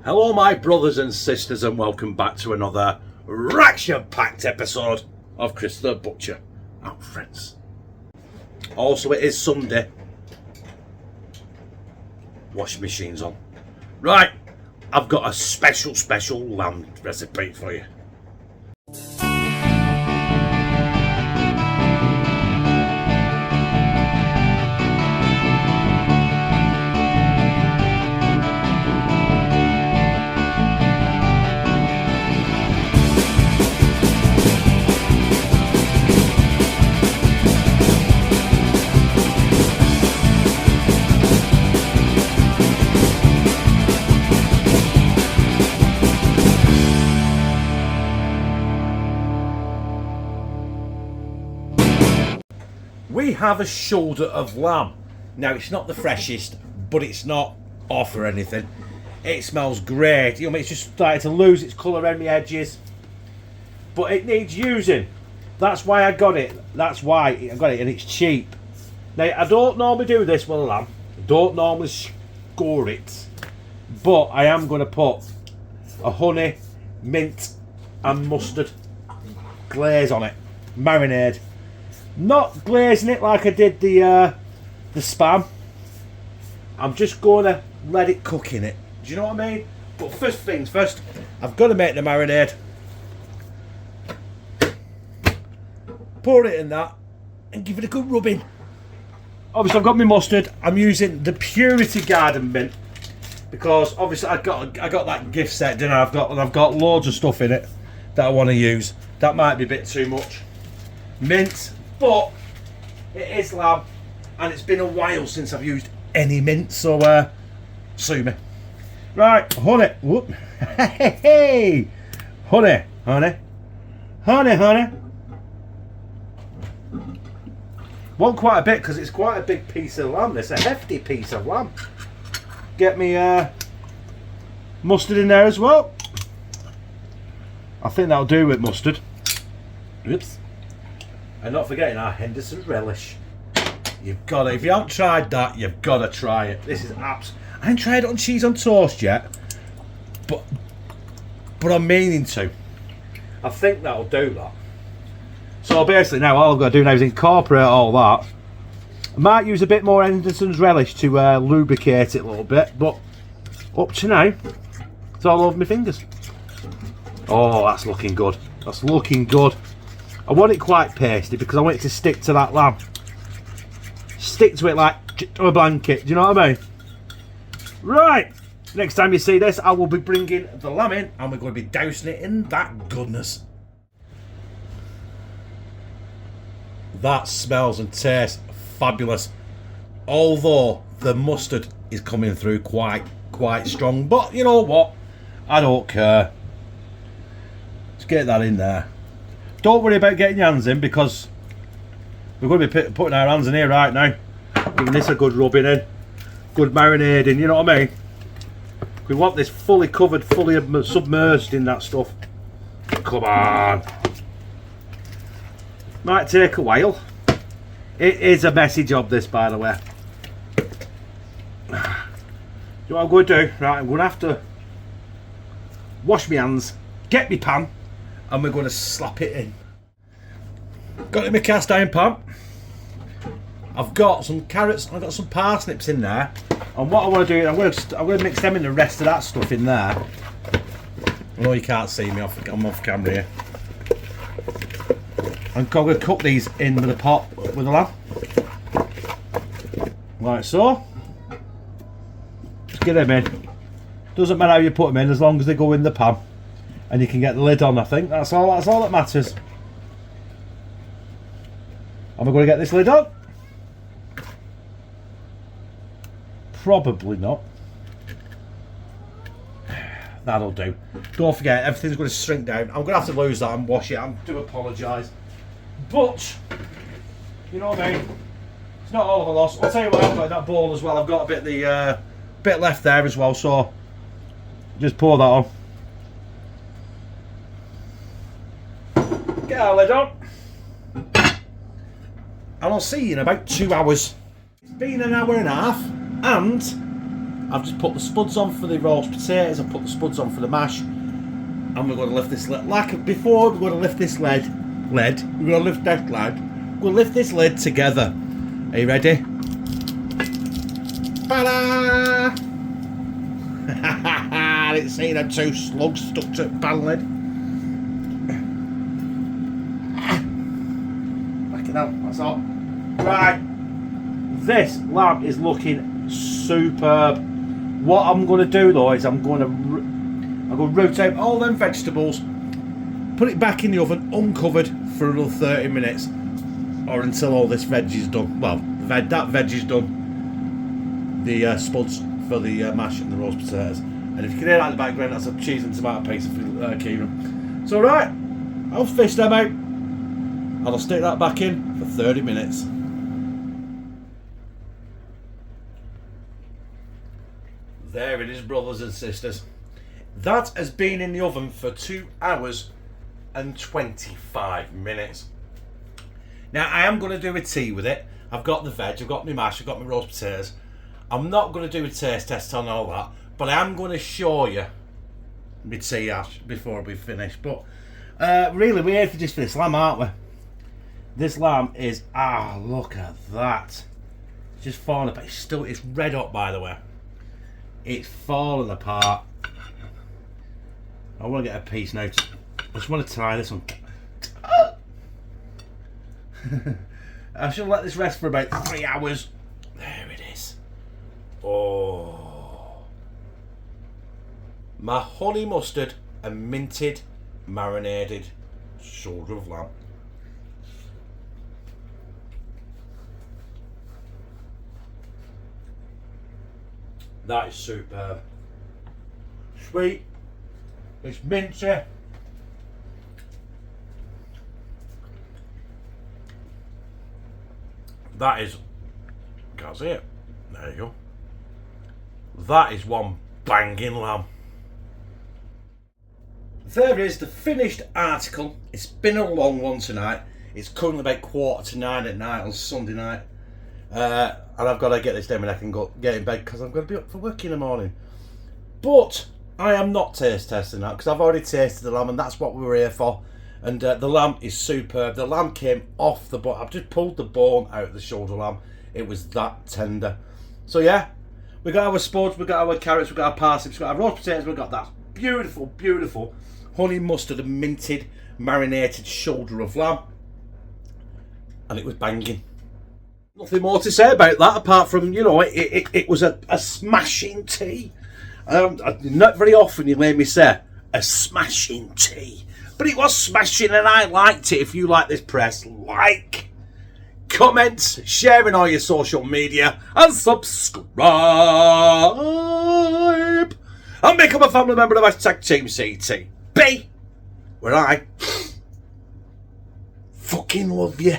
Hello my brothers and sisters and welcome back to another reaction-packed episode of Chris the Butcher and Friends. Also it is Sunday. Washing machine's on. Right, I've got a special lamb recipe for you. We have a shoulder of lamb. Now it's not the freshest, but it's not off or anything. It smells great. You know, it's just starting to lose its colour around the edges. But it needs using. That's why I got it. That's why I got it, and it's cheap. Now I don't normally do this with a lamb. I don't normally score it. But I am going to put a honey, mint and mustard glaze on it. Marinade. Not glazing it like I did the spam. I'm just going to let it cook in it. Do you know what I mean? But first things first, I've got to make the marinade. Pour it in that and give it a good rubbing. Obviously I've got my mustard. I'm using the Purity Garden mint because obviously I got that gift set, didn't I? I've got loads of stuff in it that I want to use. That might be a bit too much. Mint. But it is lamb, and it's been a while since I've used any mint, so sue me. Right, honey. Whoop. Hey, honey. Want quite a bit because it's quite a big piece of lamb. It's a hefty piece of lamb. Get me mustard in there as well. I think that'll do with mustard. Oops. And not forgetting our Henderson Relish. You've got to, if you haven't tried that, you've got to try it. This is I haven't tried it on cheese on toast yet, but I'm meaning to. I think that'll do that. So basically now all I've got to do now is incorporate all that. I might use a bit more Henderson's Relish to lubricate it a little bit, but up to now, it's all over my fingers. Oh, that's looking good. That's looking good. I want it quite pasty because I want it to stick to that lamb. Stick to it like a blanket. Do you know what I mean? Right. Next time you see this, I will be bringing the lamb in and we're going to be dousing it in that goodness. That smells and tastes fabulous. Although the mustard is coming through quite strong. But you know what? I don't care. Let's get that in there. Don't worry about getting your hands in because we're going to be putting our hands in here right now. Giving this a good rubbing in, good marinating, you know what I mean? We want this fully covered, fully submerged in that stuff. Come on. Might take a while. It is a messy job this, by the way. You know what I'm going to do? Right, I'm going to have to wash my hands, get my pan, and we're going to slap it in. Got it in my cast iron pan. I've got some carrots, I've got some parsnips in there. And what I want to do is I'm going to mix them in the rest of that stuff in there. I know you can't see me, I'm off camera here. I'm going to cook these in with the pot with the lamb. Like so. Just get them in. Doesn't matter how you put them in as long as they go in the pan. And you can get the lid on, I think. That's all that matters. Am I going to get this lid on? Probably not. That'll do. Don't forget, everything's going to shrink down. I'm going to have to lose that and wash it. I do apologise. But, you know what I mean? It's not all of a loss. I'll tell you what, I've got in that bowl as well. I've got a bit left there as well, so just pour that on. Get our lid on. And I'll see you in about 2 hours. It's been an hour and a half and I've just put the spuds on for the roast potatoes. I've put the spuds on for the mash. And we're going to lift this lid. Like before, we're going to lift this lid. We're going to lift that lid. We'll lift this lid together. Are you ready? Ta-da! I didn't see them two slugs stuck to the pan lid. Back it up, that's all. Right. This lamb is looking superb. What I'm going to do though is I'm going to rotate all them vegetables, put it back in the oven uncovered for another 30 minutes or until all this veg is done. Well, that veg is done. The spuds for the mash and the roast potatoes. And if you can hear that in the background, that's a cheese and tomato paste for Kieran. So right, I'll fish them out and I'll stick that back in for 30 minutes. There it is, brothers and sisters. That has been in the oven for 2 hours and 25 minutes. Now I am going to do a tea with it. I've got the veg, I've got my mash, I've got my roast potatoes. I'm not going to do a taste test on all that, but I am going to show you my tea ash before we finish. But really, we're here for just for this lamb, aren't we? This lamb is, look at that. It's just falling apart. It's red hot, by the way. It's falling apart. I want to get a piece now. I just want to try this one. I should let this rest for about 3 hours. There it is. Oh. My honey mustard and minted marinated shoulder of lamb. That is superb. Sweet. It's minty. That is, can't see it. There you go. That is one banging lamb. There is the finished article. It's been a long one tonight. It's currently about 9:15 at night on Sunday night. And I've got to get this done and I can go get in bed because I'm going to be up for work in the morning. But I am not taste testing that because I've already tasted the lamb and that's what we were here for. And the lamb is superb. The lamb came off the bone. I've just pulled the bone out of the shoulder lamb. It was that tender. So yeah, we got our spuds, we got our carrots, we got our parsnips, we got our roast potatoes, we got that beautiful, beautiful honey mustard and minted marinated shoulder of lamb. And it was banging. Nothing more to say about that apart from, you know, it was a smashing tea. Not very often you hear me say a smashing tea. But it was smashing and I liked it. If you like this, press like, comment, share in all your social media and subscribe. And become a family member of hashtag Team CTB, where I fucking love you.